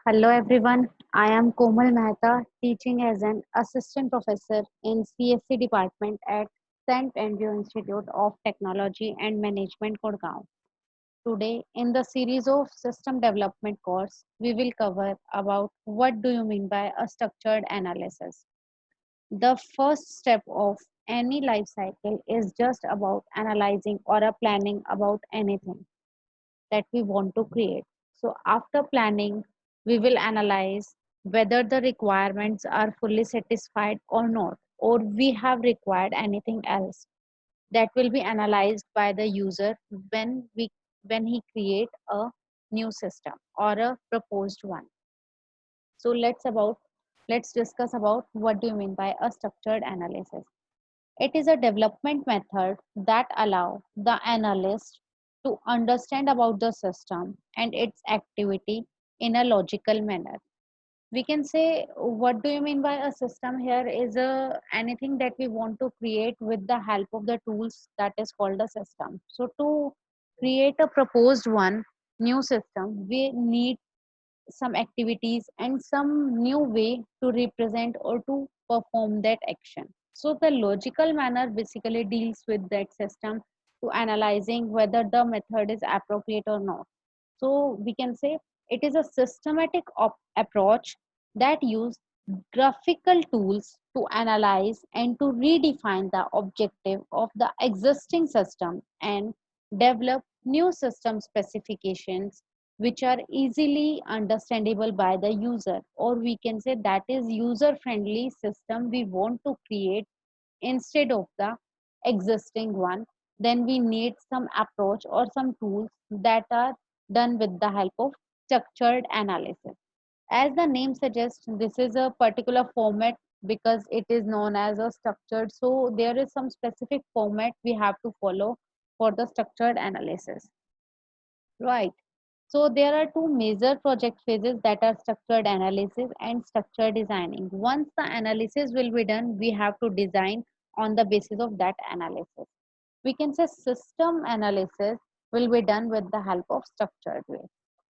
Hello everyone, I am Komal Mehta, teaching as an assistant professor in CSC department at St. Andrew Institute of Technology and Management, Gurgaon. Today, in the series of system development course, we will cover about what do you mean by a structured analysis. The first step of any life cycle is just about analyzing or a planning about anything that we want to create. So, after planning, we will analyze whether the requirements are fully satisfied or not, or we have required anything else. That will be analyzed by the user when he create a new system or a proposed one. So let's discuss about what do you mean by a structured analysis. It is a development method that allow the analyst to understand about the system and its activity in a logical manner. We can say what do you mean by a system here is a anything that we want to create with the help of the tools that is called a system. So to create a proposed one new system, we need some activities and some new way to represent or to perform that action. So the logical manner basically deals with that system to analyzing whether the method is appropriate or not. So we can say it is a systematic approach that use graphical tools to analyze and to redefine the objective of the existing system and develop new system specifications which are easily understandable by the user, or we can say that is user friendly system we want to create instead of the existing one. Then we need some approach or some tools that are done with the help of structured analysis. As the name suggests, this is a particular format because it is known as a structured, so there is some specific format we have to follow for the structured analysis, right? So there are two major project phases, that are structured analysis and structured designing. Once the analysis will be done, we have to design on the basis of that analysis. We can say system analysis will be done with the help of structured way.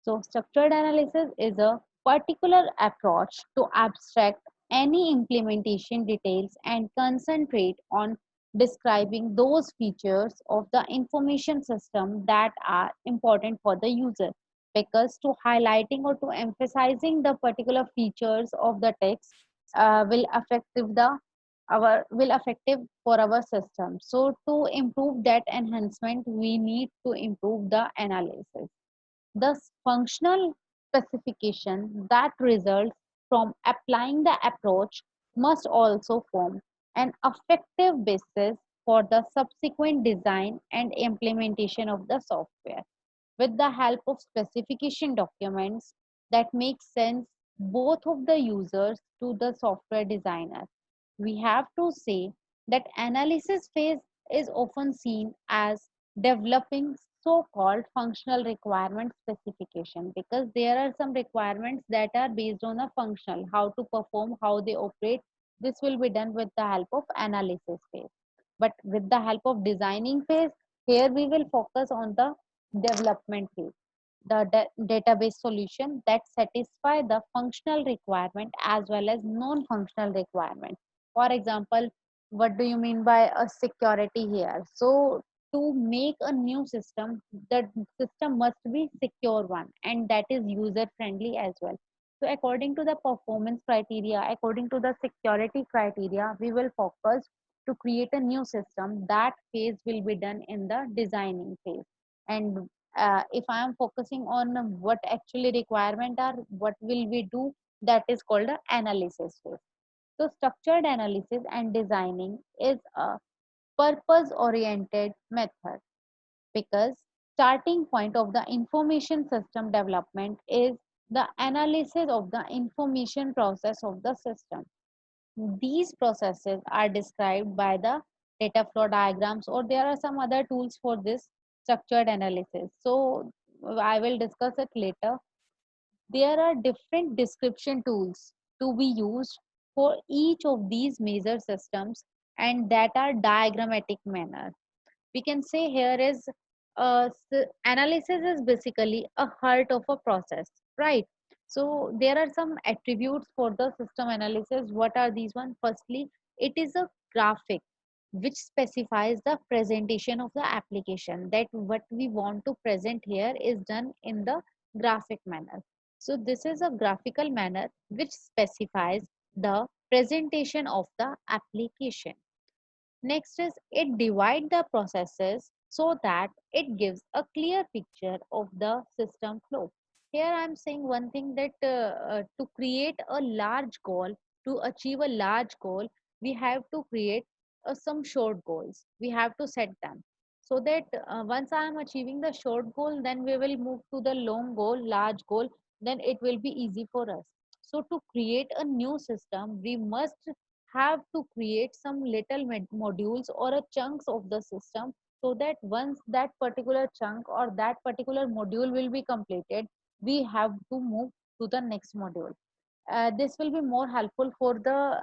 So structured analysis is a particular approach to abstract any implementation details and concentrate on describing those features of the information system that are important for the user, because to highlighting or to emphasizing the particular features of the text will affective the our will effective for our system. So to improve that enhancement, we need to improve the analysis. The functional specification that results from applying the approach must also form an effective basis for the subsequent design and implementation of the software. With the help of specification documents that make sense both of the users to the software designer. We have to say that analysis phase is often seen as developing so-called functional requirement specification, because there are some requirements that are based on a functional, how to perform, how they operate. This will be done with the help of analysis phase. But with the help of designing phase, here we will focus on the development phase, the database solution that satisfy the functional requirement as well as non-functional requirement. For example, what do you mean by a security here? So to make a new system, the system must be secure one and that is user friendly as well. So according to the performance criteria, according to the security criteria, we will focus to create a new system. That phase will be done in the designing phase. And if I am focusing on what actually requirement are, what will we do, that is called the analysis phase. So structured analysis and designing is a purpose oriented method, because starting point of the information system development is the analysis of the information process of the system. These processes are described by the data flow diagrams, or there are some other tools for this structured analysis. So I will discuss it later. There are different description tools to be used for each of these major systems, and that are diagrammatic manner. We can say here is analysis is basically a heart of a process, right? So there are some attributes for the system analysis. What are these one? Firstly, it is a graphic which specifies the presentation of the application, that what we want to present here is done in the graphic manner. So this is a graphical manner which specifies the presentation of the application. Next is it divide the processes so that it gives a clear picture of the system flow. Here I am saying one thing, that to create a large goal, to achieve a large goal, we have to create some short goals. We have to set them so that once I am achieving the short goal, then we will move to the long goal, large goal, then it will be easy for us. So to create a new system, we must have to create some little modules or a chunks of the system, so that once that particular chunk or that particular module will be completed, we have to move to the next module. This will be more helpful for the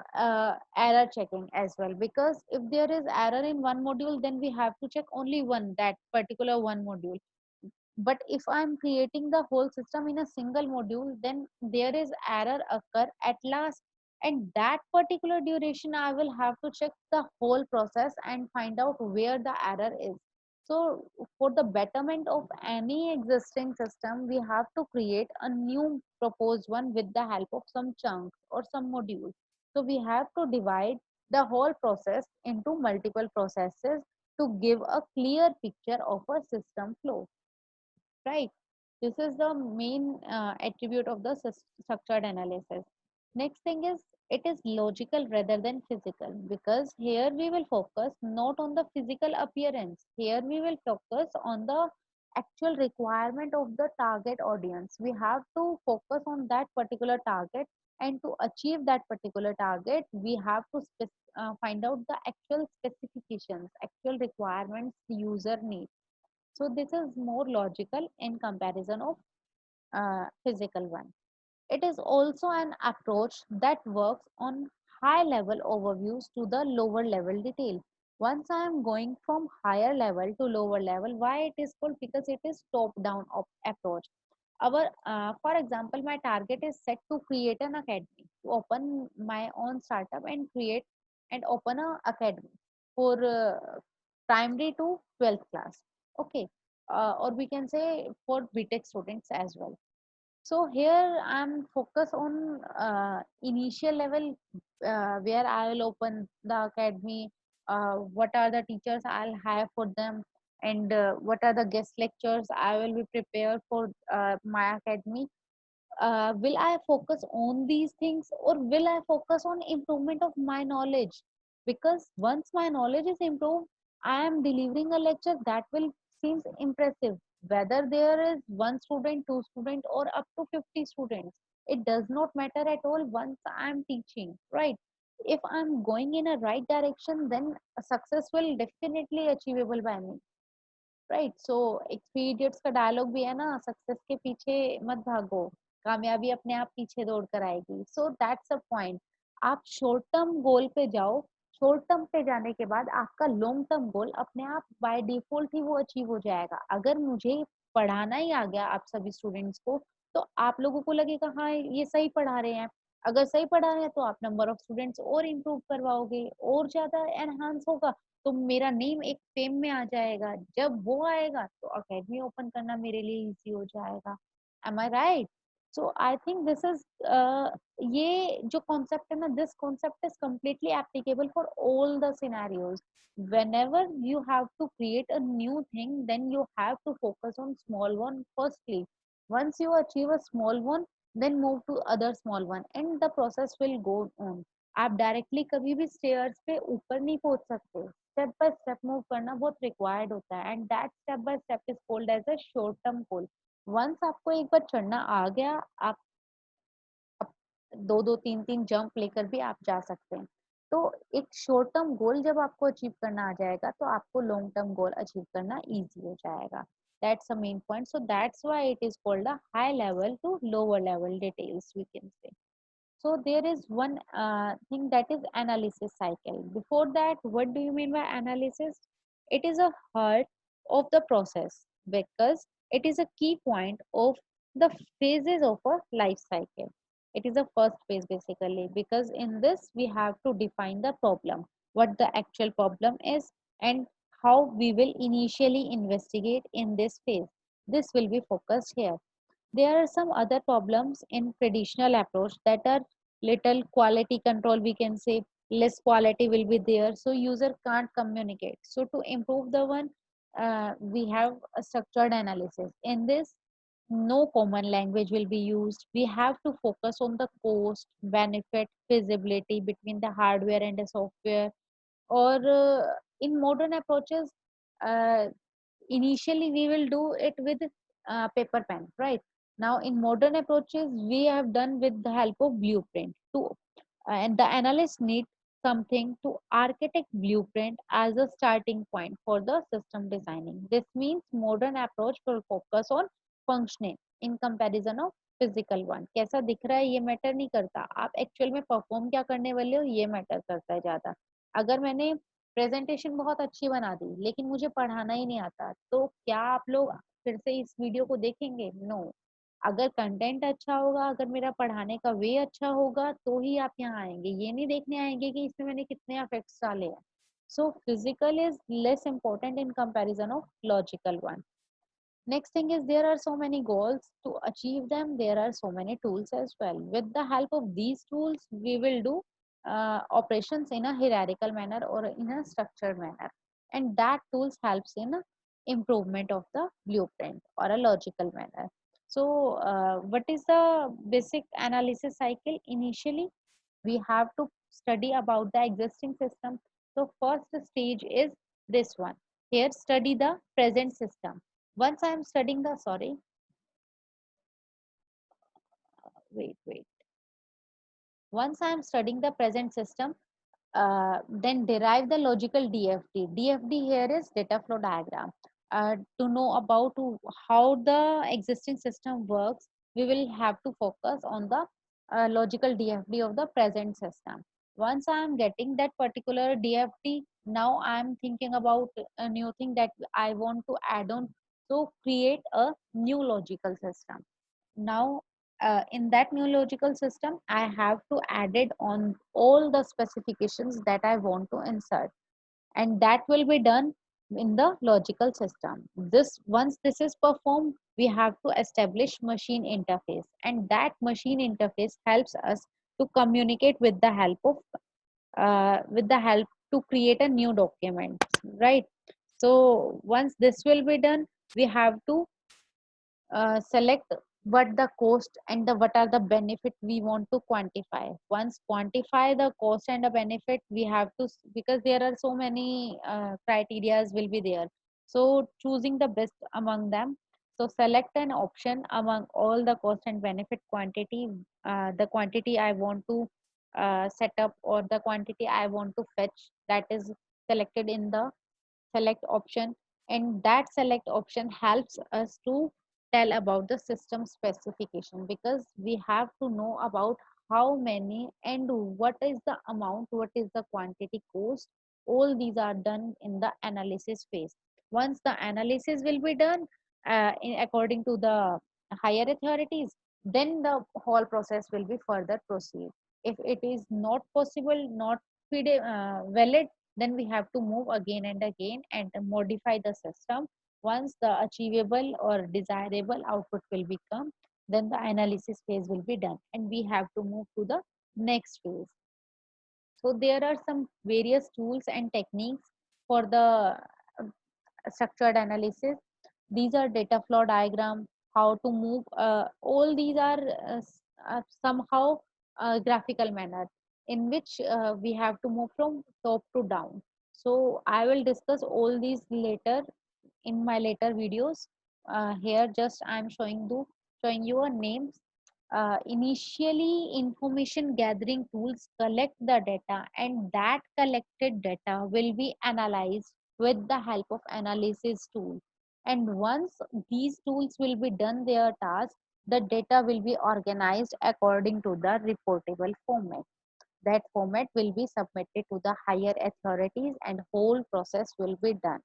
error checking as well, because if there is error in one module, then we have to check only one, that particular one module. But if I'm creating the whole system in a single module, then there is error occur at last, and that particular duration I will have to check the whole process and find out where the error is. So for the betterment of any existing system, we have to create a new proposed one with the help of some chunks or some modules. So we have to divide the whole process into multiple processes to give a clear picture of a system flow, right? This is the main attribute of the structured analysis. Next thing is it is logical rather than physical, because here we will focus not on the physical appearance, here we will focus on the actual requirement of the target audience. We have to focus on that particular target, and to achieve that particular target, we have to find out the actual specifications, actual requirements the user needs. So this is more logical in comparison of physical one. It is also an approach that works on high level overviews to the lower level detail. Once I am going from higher level to lower level, why it is called? Because it is top down approach. Our for example, my target is set to create an academy, to open my own startup and create and open a academy for primary to 12th class. Okay, or we can say for BTech students as well. So here I'm focused on initial level, where I will open the academy. What are the teachers I'll hire for them, and what are the guest lectures I will be prepared for my academy. Will I focus on these things, or will I focus on improvement of my knowledge? Because once my knowledge is improved, I am delivering a lecture that will seems impressive. Whether there is one student, two student, or up to 50 students, it does not matter at all once I am teaching, right? If I'm going in a right direction, then a success will definitely achievable by me. Right so एक three idiots का dialogue भी है ना, success के पीछे मत भागो, कामयाबी अपने आप पीछे दौड़ कर आएगी. So that's a point. आप शॉर्ट टर्म गोल पे जाओ, शॉर्ट टर्म पे जाने के बाद आपका लॉन्ग टर्म गोल अपने आप बाय डिफॉल्ट ही वो अचीव हो जाएगा. अगर मुझे पढ़ाना ही आ गया आप सभी स्टूडेंट्स को, तो आप लोगों को लगेगा हाँ ये सही पढ़ा रहे हैं. अगर सही पढ़ा रहे हैं तो आप नंबर ऑफ स्टूडेंट्स और इम्प्रूव करवाओगे, और ज्यादा एनहांस होगा, तो मेरा नेम एक फेम में आ जाएगा. जब वो आएगा तो अकेडमी ओपन करना मेरे लिए इजी हो जाएगा. Am I right? So I think this is ये जो कॉन्सेप्ट है ना, this concept is completely applicable for all the scenarios. Whenever you have to create a new thing, then you have to focus on small one firstly. Once you achieve a small one, then move to other small one, and the process will go on. आप directly कभी भी stairs पे ऊपर नहीं पहुंच सकते. Step by step move करना बहुत रिक्वायर्ड होता है, and that step by step is called as a short term goal. Once आपको एक बार चढ़ना आ गया, आप दो दो तीन तीन जंप लेकर भी आप जा सकते हैं. तो एक शॉर्ट टर्म गोल जब आपको अचीव करना आ जाएगा, तो आपको लॉन्ग टर्म गोल अचीव करना इजी हो जाएगा. That's a main point. So that's why it is called a high level to lower level details, we can say. So there is one thing, that is analysis cycle. Before that, what do you mean by analysis? It is a heart of the process, because it is a key point of the phases of a life cycle. It is the first phase basically, because in this we have to define the problem, what the actual problem is, and how we will initially investigate in this phase. This will be focused here. There are some other problems in traditional approach that are little quality control, we can say less quality will be there, so user can't communicate. So to improve the one, we have a structured analysis. In this, no common language will be used. We have to focus on the cost, benefit, feasibility between the hardware and the software. Or in modern approaches, uh, initially we will do it with paper pen, right? Now in modern approaches we have done with the help of blueprint to, and the analyst need something to architect blueprint as a starting point for the system designing. This means modern approach will focus on functioning in comparison of physical one. कैसा दिख रहा है ये matter नहीं करता, आप actual में perform क्या करने वाले हो ये मैटर करता है ज्यादा. अगर मैंने प्रेजेंटेशन बहुत अच्छी बना दी लेकिन मुझे पढ़ाना ही नहीं आता, तो क्या आप लोग फिर से इस वीडियो को देखेंगे? नो. अगर कंटेंट अच्छा होगा, अगर मेरा पढ़ाने का वे अच्छा होगा तो ही आप यहाँ आएंगे, ये नहीं देखने आएंगे कि इसमें मैंने कितने इफेक्ट्स डाले हैं. So physical is less important in comparison of logical one. Next thing is there are so many goals. To achieve them, there are so many tools as well. With the help of these tools, we will do operations in a hierarchical manner or in a structured manner. And that tools helps in improvement of the blueprint or a logical manner. So, what is the basic analysis cycle? Initially, we have to study about the existing system. So, first stage is this one. Here, study the present system. Once I am studying the, sorry, wait. Once I am studying the present system, then derive the logical DFD. DFD here is data flow diagram. To know about how the existing system works, we will have to focus on the logical DFD of the present system. Once I am getting that particular DFD, now I am thinking about a new thing that I want to add on. So create a new logical system. Now in that new logical system I have to add it on all the specifications that I want to insert, and that will be done in the logical system. This once this is performed, we have to establish machine interface, and that machine interface helps us to communicate with the help to create a new document, right? So once this will be done, we have to select what the cost and the what are the benefit we want to quantify. Once quantify the cost and the benefit, we have to, because there are so many criterias will be there, so choosing the best among them. So select an option among all the cost and benefit quantity, the quantity I want to set up or the quantity I want to fetch, that is selected in the select option. And that select option helps us to tell about the system specification, because we have to know about how many and what is the amount, what is the quantity, cost. All these are done in the analysis phase. Once the analysis will be done according to the higher authorities, then the whole process will be further proceed. If it is not possible, not valid, then we have to move again and again and modify the system. Once the achievable or desirable output will become, then the analysis phase will be done and we have to move to the next phase. So there are some various tools and techniques for the structured analysis. These are data flow diagram, how to move, all these are somehow graphical manner in which we have to move from top to down. So I will discuss all these later in my later videos. Here just I am showing you a names. Initially, information gathering tools collect the data, and that collected data will be analyzed with the help of analysis tool. And once these tools will be done their task, the data will be organized according to the reportable format. That format will be submitted to the higher authorities and whole process will be done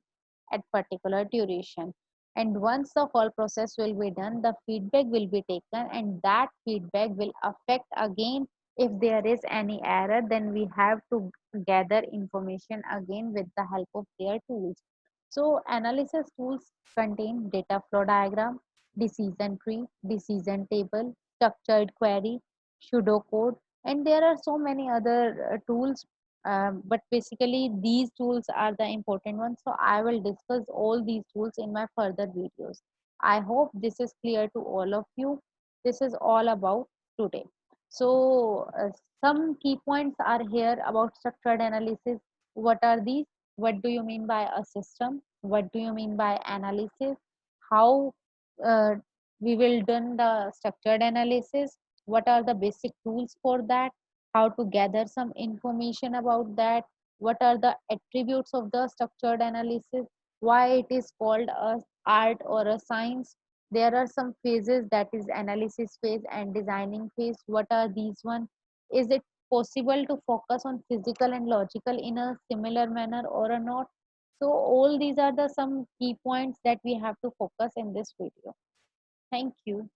at particular duration. And once the whole process will be done, the feedback will be taken, and that feedback will affect again. If there is any error, then we have to gather information again with the help of their tools. So analysis tools contain data flow diagram, decision tree, decision table, structured query, pseudocode, and there are so many other tools, but basically these tools are the important ones. So I will discuss all these tools in my further videos. I hope this is clear to all of you. This is all about today. So some key points are here about structured analysis. What are these? What do you mean by a system? What do you mean by analysis? How uh, we will done the structured analysis? What are the basic tools for that? How to gather some information about that? What are the attributes of the structured analysis? Why it is called a art or a science? There are some phases, that is analysis phase and designing phase. What are these one? Is it possible to focus on physical and logical in a similar manner or not? So all these are the some key points that we have to focus in this video. Thank you.